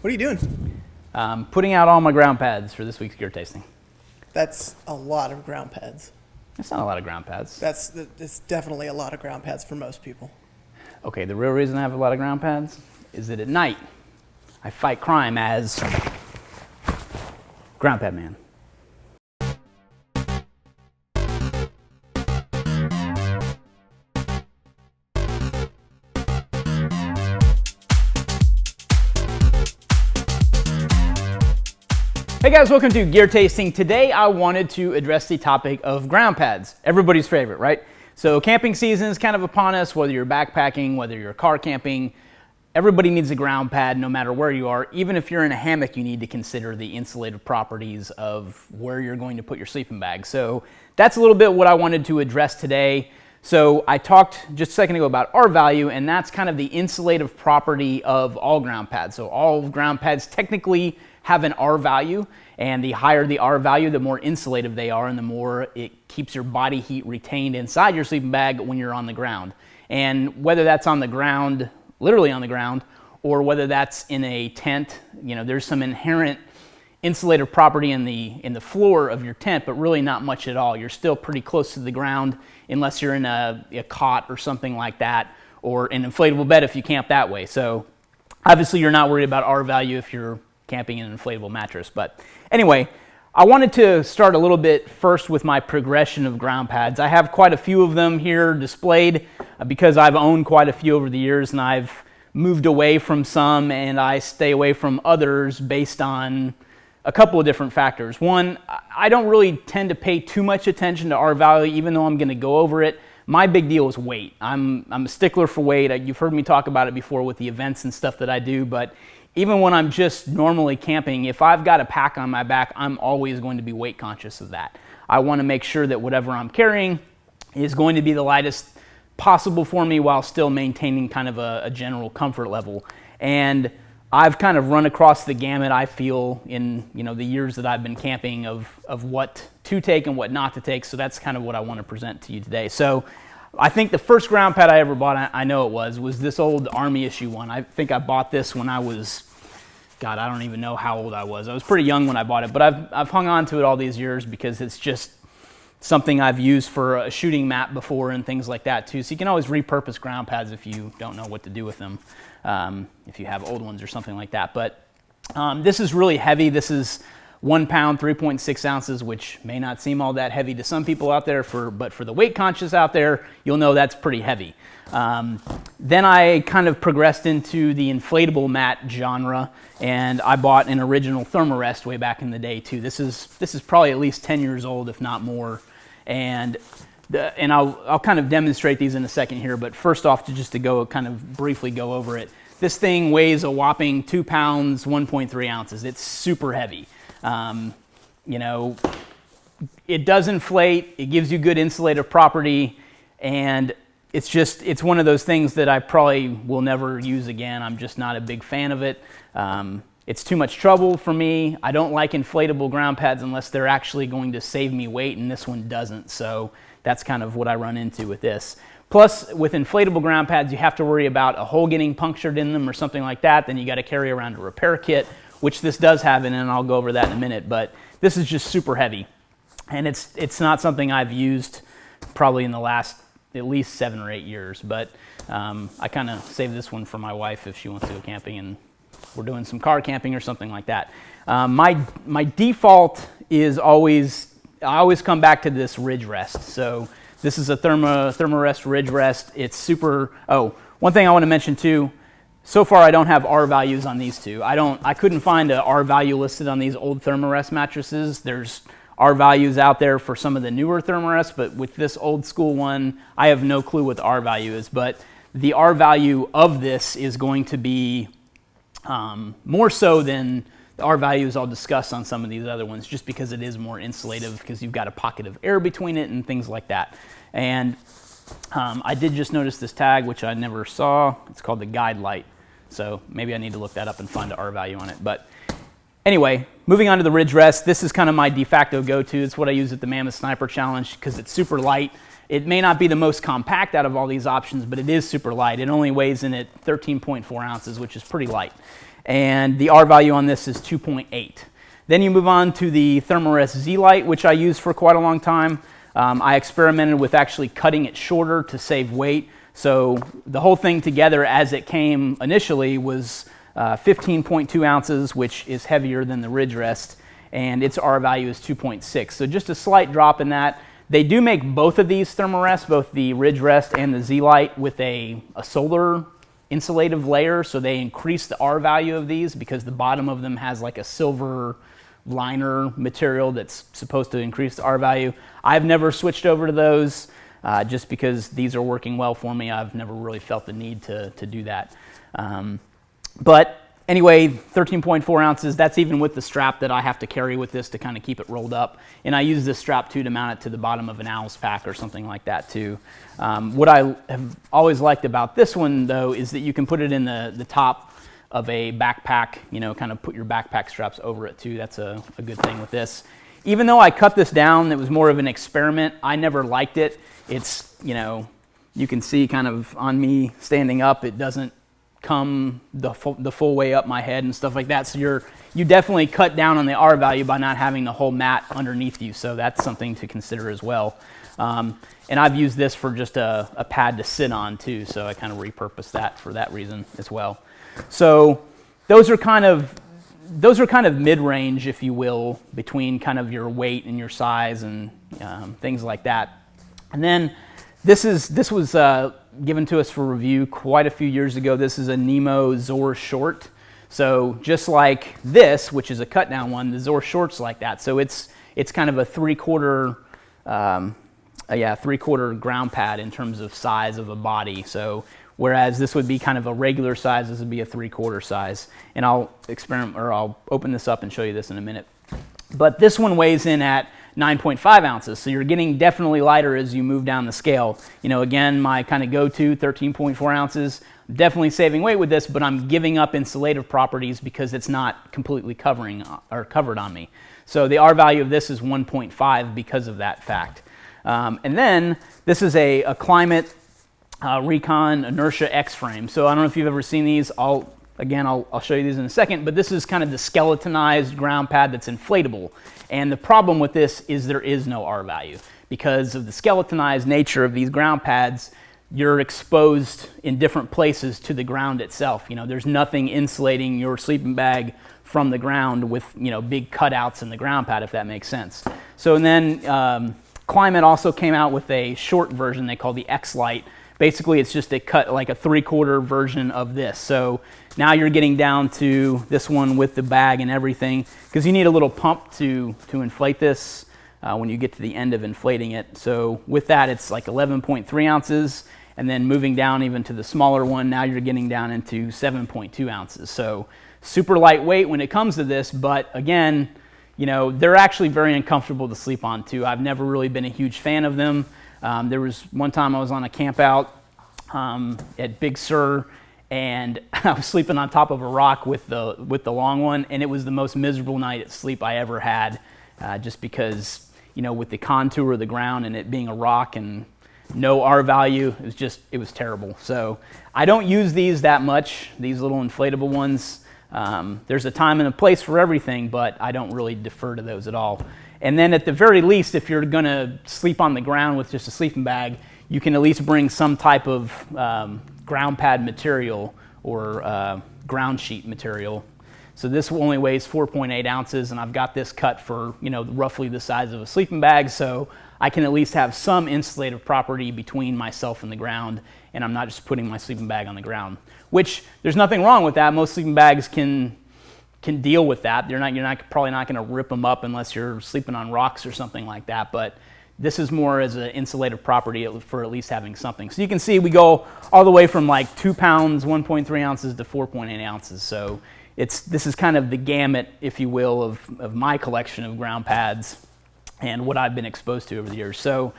What are you doing? Putting out all my ground pads for this week's gear tasting. That's a lot of ground pads. That's not a lot of ground pads. It's definitely a lot of ground pads for most people. Okay, the real reason I have a lot of ground pads is that at night I fight crime as Ground Pad Man. Hey guys, welcome to Gear Tasting. Today I wanted to address the topic of ground pads. Everybody's favorite, right? So camping season is kind of upon us, whether you're backpacking, whether you're car camping. Everybody needs a ground pad no matter where you are. Even if you're in a hammock, you need to consider the insulative properties of where you're going to put your sleeping bag. So that's a little bit what I wanted to address today. So I talked just a second ago about R value, and that's kind of the insulative property of all ground pads. So all ground pads technically have an R value, and the higher the R value, the more insulative they are, and the more it keeps your body heat retained inside your sleeping bag when you're on the ground. And whether that's on the ground, literally on the ground, or whether that's in a tent, you know, there's some inherent insulative property in the floor of your tent, but really not much at all. You're still pretty close to the ground unless you're in a cot or something like that, or an inflatable bed if you camp that way. So obviously you're not worried about R value if you're camping in an inflatable mattress. But anyway, I wanted to start a little bit first with my progression of ground pads. I have quite a few of them here displayed because I've owned quite a few over the years, and I've moved away from some and I stay away from others based on a couple of different factors. One, I don't really tend to pay too much attention to R value, even though I'm going to go over it. My big deal is weight. I'm a stickler for weight. You've heard me talk about it before with the events and stuff that I do, but even when I'm just normally camping, if I've got a pack on my back, I'm always going to be weight conscious of that. I want to make sure that whatever I'm carrying is going to be the lightest possible for me while still maintaining kind of a general comfort level. And I've kind of run across the gamut, I feel, in the years that I've been camping of what to take and what not to take. So that's kind of what I want to present to you today. So I think the first ground pad I ever bought, I know it was this old Army issue one. I think I bought this when I was, God, I don't even know how old I was. I was pretty young when I bought it, but I've hung on to it all these years because it's just something I've used for a shooting mat before and things like that too. So you can always repurpose ground pads if you don't know what to do with them, if you have old ones or something like that. But this is really heavy. This is 1 pound, 3.6 ounces, which may not seem all that heavy to some people out there, but for the weight conscious out there, you'll know that's pretty heavy. Then I kind of progressed into the inflatable mat genre, and I bought an original Thermarest way back in the day too. This is probably at least 10 years old, if not more. And I'll kind of demonstrate these in a second here, but first off, just to go kind of briefly go over it. This thing weighs a whopping 2 pounds, 1.3 ounces. It's super heavy. It does inflate, it gives you good insulative property, and it's one of those things that I probably will never use again. I'm just not a big fan of it. It's too much trouble for me. I don't like inflatable ground pads unless they're actually going to save me weight, and this one doesn't. So that's kind of what I run into with this. Plus, with inflatable ground pads, you have to worry about a hole getting punctured in them or something like that. Then you got to carry around a repair kit, which this does have in it, and I'll go over that in a minute. But this is just super heavy, and it's not something I've used probably in the last at least 7 or 8 years. But I kind of saved this one for my wife if she wants to go camping and we're doing some car camping or something like that. My default is I always come back to this Ridge Rest. So this is a Thermarest Ridge Rest. It's super. Oh, one thing I want to mention too. So far, I don't have R values on these two. I couldn't find a R value listed on these old Thermarest mattresses. There's R values out there for some of the newer Thermarest, but with this old school one, I have no clue what the R value is. But the R value of this is going to be more so than the R values I'll discuss on some of these other ones, just because it is more insulative, because you've got a pocket of air between it and things like that. And I did just notice this tag, which I never saw. It's called the Guide Light. So maybe I need to look that up and find the R value on it. But anyway, moving on to the Ridge Rest. This is kind of my de facto go-to. It's what I use at the Mammoth Sniper Challenge because it's super light. It may not be the most compact out of all these options, but it is super light. It only weighs in at 13.4 ounces, which is pretty light. and the R value on this is 2.8. Then you move on to the Thermarest Z-Lite, which I used for quite a long time. I experimented with actually cutting it shorter to save weight. So the whole thing together as it came initially was 15.2 ounces, which is heavier than the Ridge Rest, and its R value is 2.6. So just a slight drop in that. They do make both of these Thermarests, both the Ridge Rest and the Z-Lite, with a solar insulative layer, so they increase the R value of these because the bottom of them has like a silver liner material that's supposed to increase the R value. I've never switched over to those just because these are working well for me. I've never really felt the need to do that. But anyway, 13.4 ounces, that's even with the strap that I have to carry with this to kind of keep it rolled up. And I use this strap too to mount it to the bottom of an Owl's pack or something like that too. What I have always liked about this one though is that you can put it in the top of a backpack, you know, kind of put your backpack straps over it too. That's a good thing with this. Even though I cut this down, it was more of an experiment. I never liked it. It's, you know, you can see kind of on me standing up, it doesn't come the full way up my head and stuff like that. So you definitely cut down on the R value by not having the whole mat underneath you. So that's something to consider as well. And I've used this for just a pad to sit on too. So I kind of repurposed that for that reason as well. So those are kind of mid-range, if you will, between kind of your weight and your size and things like that. And then this was given to us for review quite a few years ago. This is a Nemo Zor Short. So just like this, which is a cut down one, the Zor Short's like that. So it's kind of a three-quarter ground pad in terms of size of a body. So whereas this would be kind of a regular size, this would be a three-quarter size. And I'll open this up and show you this in a minute. But this one weighs in at 9.5 ounces, so you're getting definitely lighter as you move down the scale. You know, again, my kind of go-to 13.4 ounces, definitely saving weight with this, but I'm giving up insulative properties because it's not completely covered on me. So the R value of this is 1.5 because of that fact. And then this is a Climate Recon Inertia X-Frame. So I don't know if you've ever seen these. I'll show you these in a second, but this is kind of the skeletonized ground pad that's inflatable. And the problem with this is there is no R value. Because of the skeletonized nature of these ground pads, you're exposed in different places to the ground itself. You know, there's nothing insulating your sleeping bag from the ground with, you know, big cutouts in the ground pad, if that makes sense. So and then Climate also came out with a short version they call the X-Lite. Basically, it's just like a three-quarter version of this. So now you're getting down to this one with the bag and everything, because you need a little pump to inflate this when you get to the end of inflating it. So with that, it's like 11.3 ounces, and then moving down even to the smaller one, now you're getting down into 7.2 ounces. So super lightweight when it comes to this, but again, you know, they're actually very uncomfortable to sleep on too. I've never really been a huge fan of them. There was one time I was on a camp out at Big Sur, and I was sleeping on top of a rock with the long one, and it was the most miserable night of sleep I ever had, just because, you know, with the contour of the ground and it being a rock and no R value, it was terrible. So I don't use these that much, these little inflatable ones. There's a time and a place for everything, but I don't really defer to those at all. And then at the very least, if you're going to sleep on the ground with just a sleeping bag, you can at least bring some type of ground pad material or ground sheet material. So this only weighs 4.8 ounces, and I've got this cut for, you know, roughly the size of a sleeping bag, so I can at least have some insulative property between myself and the ground, and I'm not just putting my sleeping bag on the ground, which there's nothing wrong with that. Most sleeping bags can deal with that. You're probably not going to rip them up unless you're sleeping on rocks or something like that, but this is more as an insulative property for at least having something. So you can see we go all the way from like 2 pounds, 1.3 ounces to 4.8 ounces. So this is kind of the gamut, if you will, of my collection of ground pads and what I've been exposed to over the years. So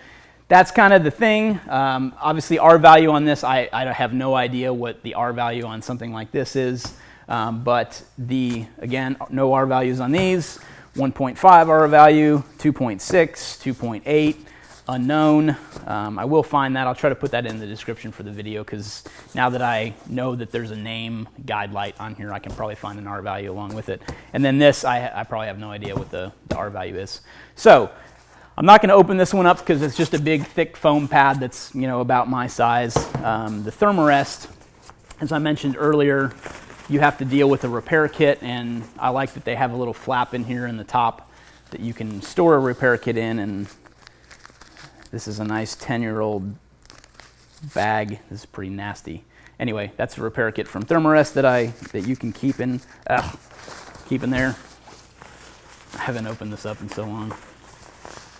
that's kind of the thing. Obviously, R value on this, I have no idea what the R value on something like this is. But again, no R values on these. 1.5 R value, 2.6, 2.8, unknown. I will find that. I'll try to put that in the description for the video, because now that I know that there's a name guide light on here, I can probably find an R value along with it. And then this, I probably have no idea what the R value is. So I'm not going to open this one up because it's just a big thick foam pad that's, you know, about my size. The Thermarest, as I mentioned earlier, you have to deal with a repair kit, and I like that they have a little flap in here in the top that you can store a repair kit in. And this is a nice 10-year-old bag. This is pretty nasty. Anyway, that's a repair kit from Thermarest that you can keep in there. I haven't opened this up in so long.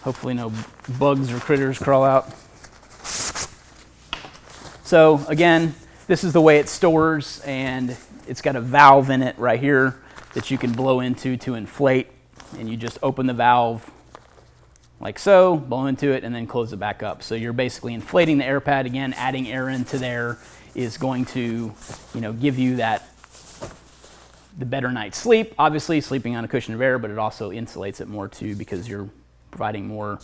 Hopefully no bugs or critters crawl out. So again, this is the way it stores, and it's got a valve in it right here that you can blow into to inflate, and you just open the valve like so, blow into it, and then close it back up. So you're basically inflating the air pad. Again, adding air into there is going to, you know, give you the better night's sleep. Obviously, sleeping on a cushion of air, but it also insulates it more too, because you're providing more,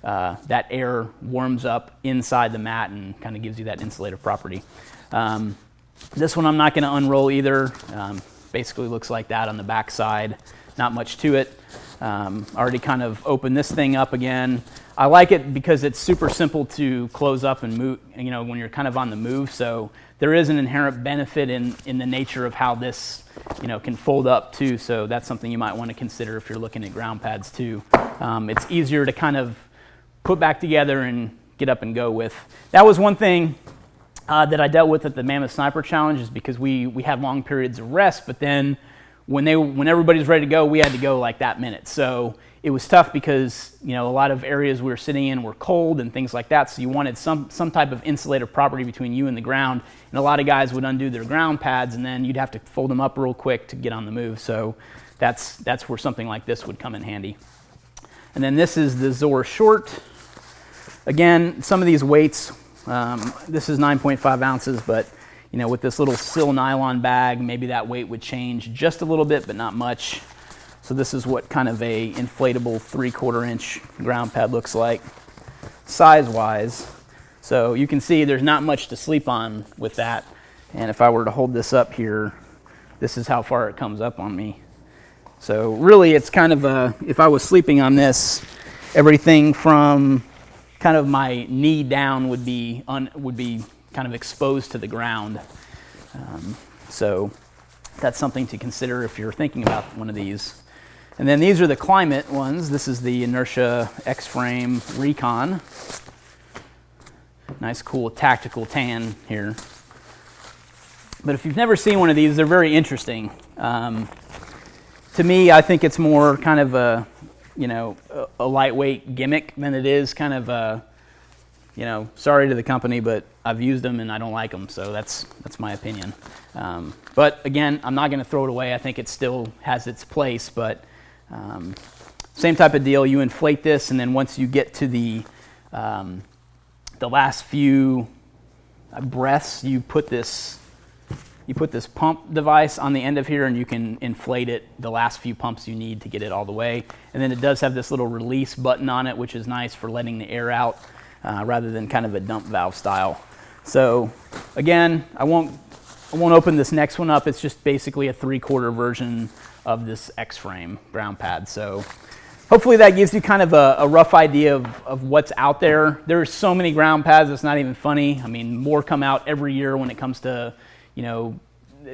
that air warms up inside the mat and kind of gives you that insulative property. This one I'm not going to unroll either. Basically looks like that on the back side. Not much to it. Already kind of opened this thing up again. I like it because it's super simple to close up and move, you know, when you're kind of on the move. So there is an inherent benefit in the nature of how this, you know, can fold up too. So that's something you might want to consider if you're looking at ground pads too. It's easier to kind of put back together and get up and go with. That was one thing that I dealt with at the Mammoth Sniper Challenge, is because we had long periods of rest, but then when everybody's ready to go, we had to go like that minute. So it was tough because, you know, a lot of areas we were sitting in were cold and things like that. So you wanted some type of insulative property between you and the ground. And a lot of guys would undo their ground pads, and then you'd have to fold them up real quick to get on the move. So that's where something like this would come in handy. And then this is the Zor Short. Again, some of these weights, this is 9.5 ounces, but you know, with this little Sil nylon bag, maybe that weight would change just a little bit, but not much. So this is what kind of a inflatable 3/4 inch ground pad looks like, size-wise. So you can see there's not much to sleep on with that. And if I were to hold this up here, this is how far it comes up on me. So really it's kind of if I was sleeping on this, everything from kind of my knee down would be kind of exposed to the ground. So that's something to consider if you're thinking about one of these. And then these are the Klymit ones. This is the Inertia X-Frame Recon. Nice, cool, tactical tan here. But if you've never seen one of these, they're very interesting. To me, I think it's more kind of a, you know, a lightweight gimmick than it is kind of a, you know, sorry to the company, but I've used them and I don't like them, so that's my opinion. But again, I'm not going to throw it away. I think it still has its place, but same type of deal. You inflate this, and then once you get to the last few breaths, you put this pump device on the end of here, and you can inflate it the last few pumps you need to get it all the way. And then it does have this little release button on it, which is nice for letting the air out rather than kind of a dump valve style. So again, I won't open this next one up. It's just basically a 3/4 version of this X-Frame ground pad. So hopefully that gives you kind of a rough idea of what's out there. There's so many ground pads, it's not even funny. I mean, more come out every year when it comes to, you know,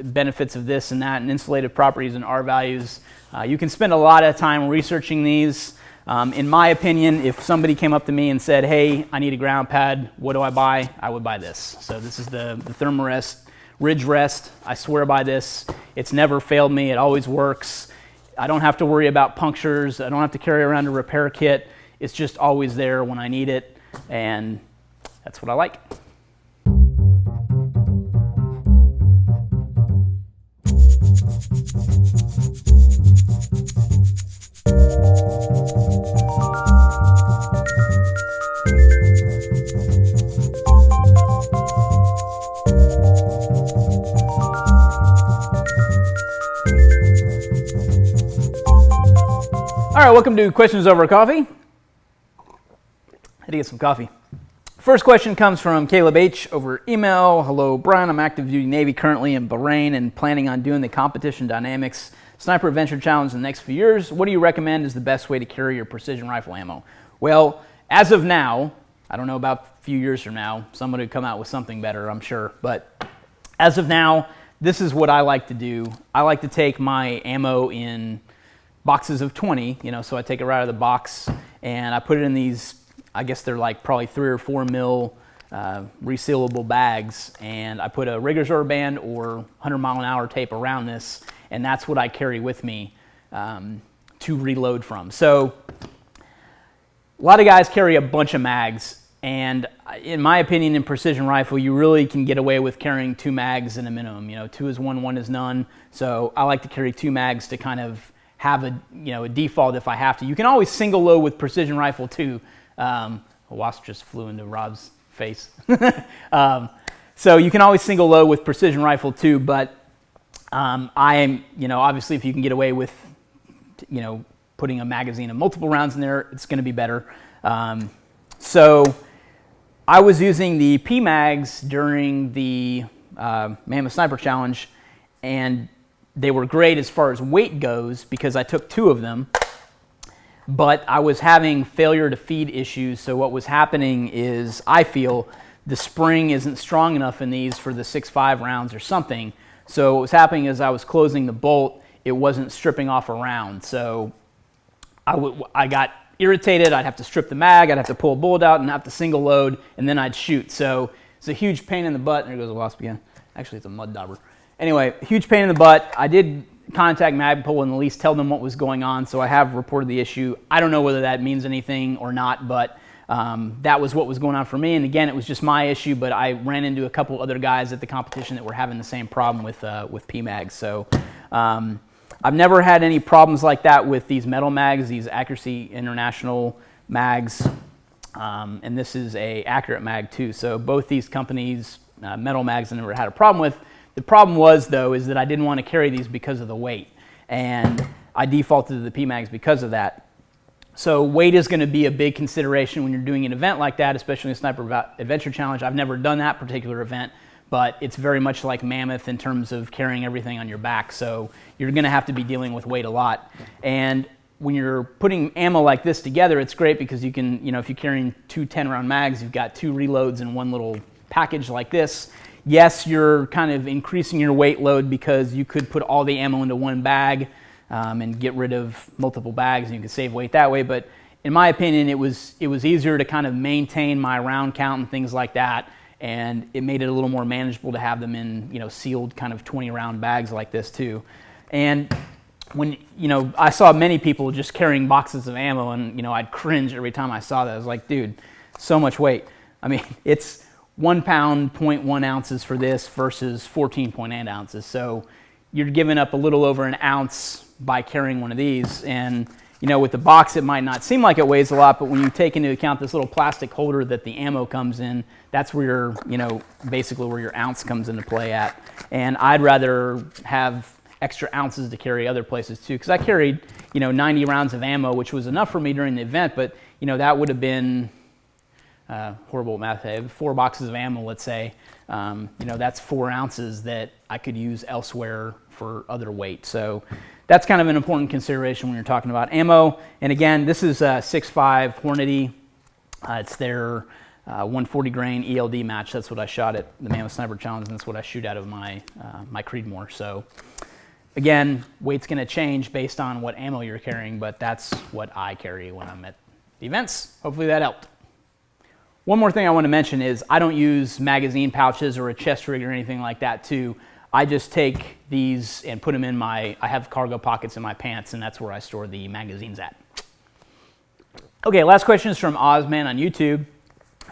benefits of this and that and insulative properties and R values. You can spend a lot of time researching these. In my opinion, if somebody came up to me and said, hey, I need a ground pad, what do I buy? I would buy this. So this is the Thermarest Ridge Rest. I swear by this. It's never failed me. It always works. I don't have to worry about punctures. I don't have to carry around a repair kit. It's just always there when I need it, and that's what I like. All right, welcome to Questions Over Coffee. Had to get some coffee. First question comes from Caleb H. over email. Hello, Brian. I'm active duty Navy currently in Bahrain and planning on doing the Competition Dynamics Sniper Adventure Challenge in the next few years. What do you recommend is the best way to carry your precision rifle ammo? Well, as of now, I don't know about a few years from now, somebody would come out with something better, I'm sure. But as of now, this is what I like to do. I like to take my ammo in boxes of 20, so I take it right out of the box and I put it in these, I guess they're like probably 3 or 4 mil resealable bags, and I put a rigger's rubber band or 100 mile an hour tape around this, and that's what I carry with me to reload from. So a lot of guys carry a bunch of mags, and in my opinion, in precision rifle, you really can get away with carrying 2 mags in a minimum. 2 is 1, 1 is none. So I like to carry 2 mags to kind of have a default if I have to. You can always single load with precision rifle too. A wasp just flew into Rob's face. So you can always single load with precision rifle too, but I am, obviously if you can get away with, putting a magazine of multiple rounds in there, it's going to be better. So I was using the P-Mags during the Mammoth Sniper Challenge, and they were great as far as weight goes because I took 2 of them. But I was having failure to feed issues, so what was happening is I feel the spring isn't strong enough in these for the 6.5 rounds or something. So what was happening is I was closing the bolt, it wasn't stripping off a round. So I got irritated, I'd have to strip the mag, I'd have to pull a bullet out and have to single load, and then I'd shoot. So it's a huge pain in the butt. There goes a wasp again. Actually, it's a mud dauber. Anyway, huge pain in the butt. I did contact Magpul and at least tell them what was going on, so I have reported the issue. I don't know whether that means anything or not, but that was what was going on for me. And again, it was just my issue, but I ran into a couple other guys at the competition that were having the same problem with P-Mags. So I've never had any problems like that with these metal mags, these Accuracy International mags, and this is a Accurate mag too. So both these companies, metal mags, I never had a problem with. The problem was, though, is that I didn't want to carry these because of the weight, and I defaulted to the P-Mags because of that. So weight is going to be a big consideration when you're doing an event like that, especially a Sniper Adventure Challenge. I've never done that particular event, but it's very much like Mammoth in terms of carrying everything on your back, so you're going to have to be dealing with weight a lot. And when you're putting ammo like this together, it's great because you can, if you're carrying 2 10-round mags, you've got 2 reloads in one little package like this. Yes, you're kind of increasing your weight load because you could put all the ammo into one bag and get rid of multiple bags, and you could save weight that way. But in my opinion, it was easier to kind of maintain my round count and things like that, and it made it a little more manageable to have them in sealed kind of 20-round bags like this too. And when I saw many people just carrying boxes of ammo, and I'd cringe every time I saw that. I was like, dude, so much weight. I mean, it's 1 pound, 0.1 ounces for this versus 14.8 ounces. So you're giving up a little over an ounce by carrying one of these. And, with the box, it might not seem like it weighs a lot, but when you take into account this little plastic holder that the ammo comes in, that's where basically where your ounce comes into play at. And I'd rather have extra ounces to carry other places too, because I carried, 90 rounds of ammo, which was enough for me during the event, but, that would have been horrible math. 4 boxes of ammo, let's say, that's 4 ounces that I could use elsewhere for other weight. So that's kind of an important consideration when you're talking about ammo. And again, this is a 6.5 Hornady. It's their 140 grain ELD match. That's what I shot at the Mammoth Sniper Challenge, and that's what I shoot out of my my Creedmoor. So again, weight's going to change based on what ammo you're carrying, but that's what I carry when I'm at the events. Hopefully that helped. One more thing I want to mention is I don't use magazine pouches or a chest rig or anything like that too. I just take these and put them in I have cargo pockets in my pants, and that's where I store the magazines at. Okay, last question is from Ozman on YouTube,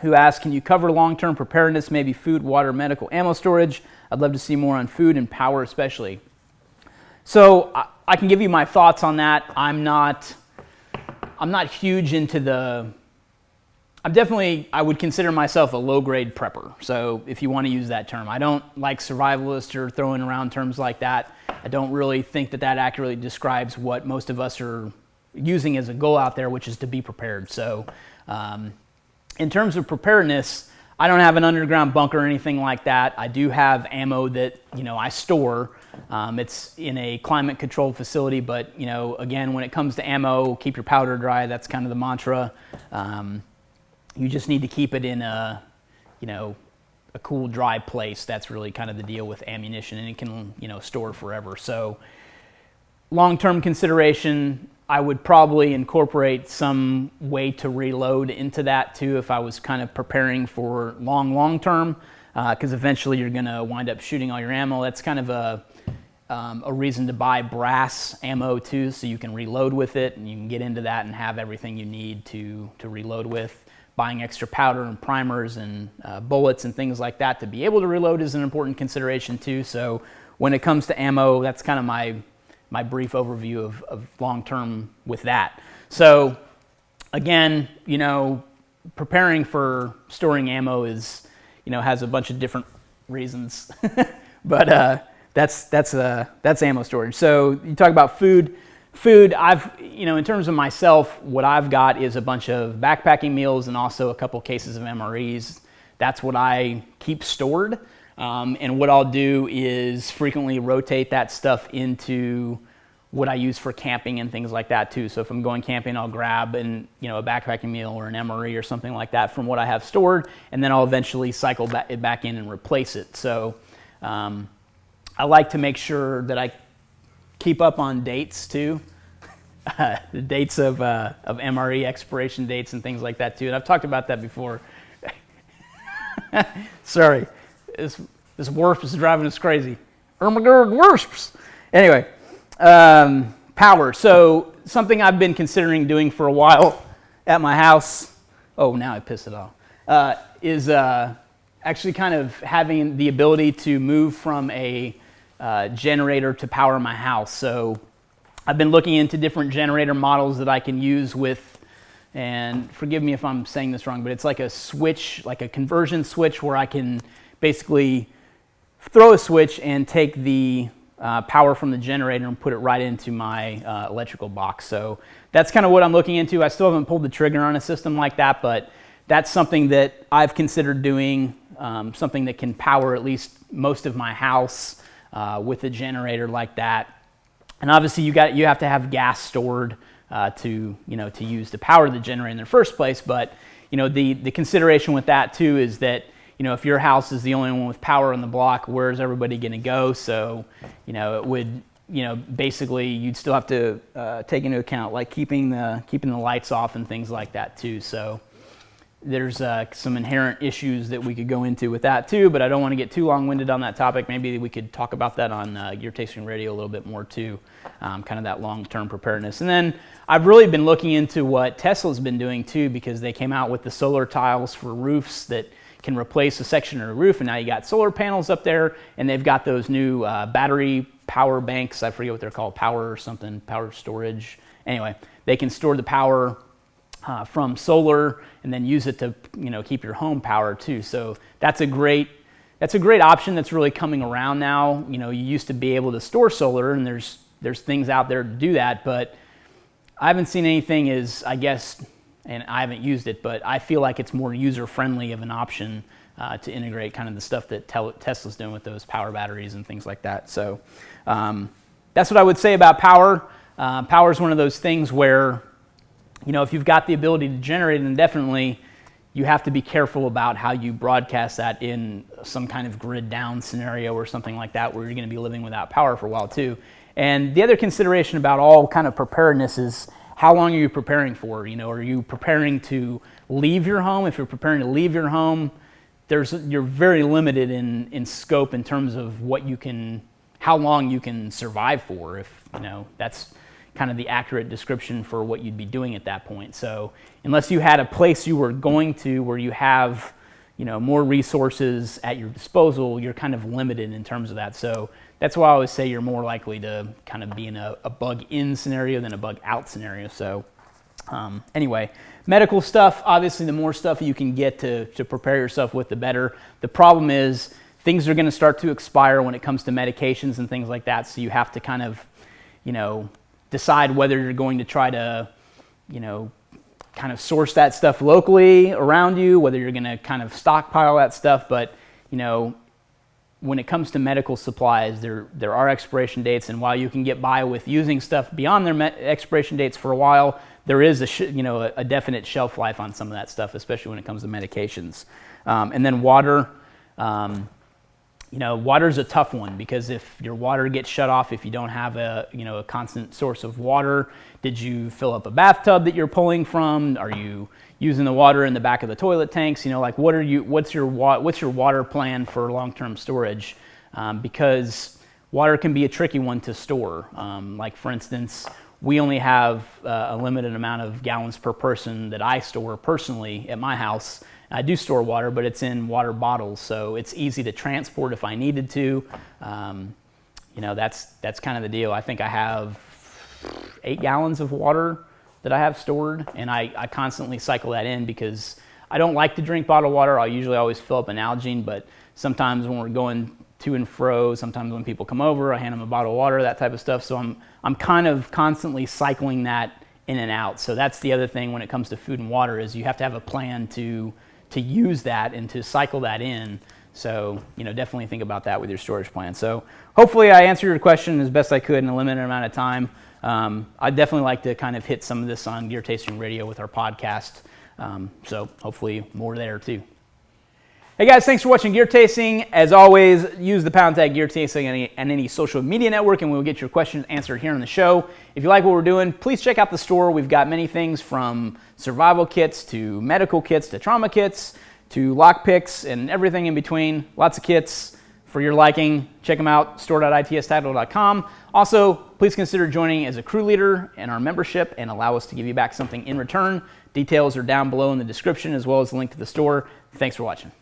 who asks, can you cover long-term preparedness, maybe food, water, medical, ammo storage? I'd love to see more on food and power especially. So I can give you my thoughts on that. I'm not huge into I would consider myself a low-grade prepper, so if you want to use that term. I don't like survivalist or throwing around terms like that. I don't really think that accurately describes what most of us are using as a goal out there, which is to be prepared. So in terms of preparedness, I don't have an underground bunker or anything like that. I do have ammo that, I store. It's in a climate controlled facility, but, again, when it comes to ammo, keep your powder dry. That's kind of the mantra. You just need to keep it in a cool, dry place. That's really kind of the deal with ammunition, and it can, store forever. So long-term consideration, I would probably incorporate some way to reload into that too if I was kind of preparing for long term, because eventually you're going to wind up shooting all your ammo. That's kind of a reason to buy brass ammo too, so you can reload with it, and you can get into that and have everything you need to reload with. Buying extra powder and primers and bullets and things like that to be able to reload is an important consideration too. So when it comes to ammo, that's kind of my brief overview of long-term with that. So again, preparing for storing ammo is, has a bunch of different reasons, but that's ammo storage. So you talk about food. I've, in terms of myself, what I've got is a bunch of backpacking meals and also a couple cases of MREs. That's what I keep stored. And what I'll do is frequently rotate that stuff into what I use for camping and things like that too. So if I'm going camping, I'll grab a backpacking meal or an MRE or something like that from what I have stored, and then I'll eventually cycle it back in and replace it. So I like to make sure that I keep up on dates too. The dates of MRE expiration dates and things like that too. And I've talked about that before. Sorry, this WARSP is driving us crazy. Oh my God, WARSPs. Anyway, power. So something I've been considering doing for a while at my house. Oh, now I pissed it off. Is actually kind of having the ability to move from a generator to power my house. So I've been looking into different generator models that I can use with, and forgive me if I'm saying this wrong, but it's like a switch, like a conversion switch where I can basically throw a switch and take the power from the generator and put it right into my electrical box. So that's kind of what I'm looking into. I still haven't pulled the trigger on a system like that, but that's something that I've considered doing, something that can power at least most of my house with a generator like that. And obviously you have to have gas stored to use to power the generator in the first place. But the consideration with that too is that if your house is the only one with power on the block, where's everybody going to go? So it would basically you'd still have to take into account like keeping the lights off and things like that too. So there's some inherent issues that we could go into with that too, but I don't want to get too long-winded on that topic. Maybe we could talk about that on Gear Tasting Radio a little bit more too, kind of that long-term preparedness. And then I've really been looking into what Tesla's been doing too, because they came out with the solar tiles for roofs that can replace a section of the roof, and now you got solar panels up there, and they've got those new battery power banks. I forget what they're called, power or something, power storage. Anyway, they can store the power from solar and then use it to keep your home powered too. So that's a great option that's really coming around now. You used to be able to store solar, and there's things out there to do that, but I haven't seen anything I guess, and I haven't used it, but I feel like it's more user friendly of an option to integrate kind of the stuff that Tesla's doing with those power batteries and things like that. So that's what I would say about power. Power is one of those things where if you've got the ability to generate, then definitely you have to be careful about how you broadcast that in some kind of grid down scenario or something like that, where you're going to be living without power for a while too. And the other consideration about all kind of preparedness is how long are you preparing for? Are you preparing to leave your home? If you're preparing to leave your home, you're very limited in scope in terms of how long you can survive for. If that's kind of the accurate description for what you'd be doing at that point. So unless you had a place you were going to where you have more resources at your disposal, you're kind of limited in terms of that. So that's why I always say you're more likely to kind of be in a bug in scenario than a bug out scenario. So anyway, medical stuff, obviously the more stuff you can get to prepare yourself with, the better. The problem is things are going to start to expire when it comes to medications and things like that. So you have to kind of decide whether you're going to try to kind of source that stuff locally around you, whether you're going to kind of stockpile that stuff. But, you know, when it comes to medical supplies, there are expiration dates, and while you can get by with using stuff beyond their expiration dates for a while, there is a definite shelf life on some of that stuff, especially when it comes to medications. And then water. Water's a tough one, because if your water gets shut off, if you don't have a constant source of water, did you fill up a bathtub that you're pulling from? Are you using the water in the back of the toilet tanks? What's your water plan for long-term storage? Because water can be a tricky one to store. Like for instance, we only have a limited amount of gallons per person that I store personally at my house. I do store water, but it's in water bottles, so it's easy to transport if I needed to. That's kind of the deal. I think I have 8 gallons of water that I have stored, and I constantly cycle that in because I don't like to drink bottled water. I'll usually always fill up an Nalgene, but sometimes when we're going to and fro, sometimes when people come over, I hand them a bottle of water, that type of stuff. So I'm kind of constantly cycling that in and out. So that's the other thing when it comes to food and water, is you have to have a plan to use that and to cycle that in. So, definitely think about that with your storage plan. So hopefully I answered your question as best I could in a limited amount of time. I'd definitely like to kind of hit some of this on Gear Tasting Radio with our podcast. So hopefully more there too. Hey guys, thanks for watching Gear Tasting. As always, use the pound tag Gear Tasting and any social media network, and we'll get your questions answered here on the show. If you like what we're doing, please check out the store. We've got many things from survival kits to medical kits to trauma kits to lock picks and everything in between. Lots of kits for your liking. Check them out, store.itstactical.com. Also, please consider joining as a crew leader in our membership and allow us to give you back something in return. Details are down below in the description, as well as the link to the store. Thanks for watching.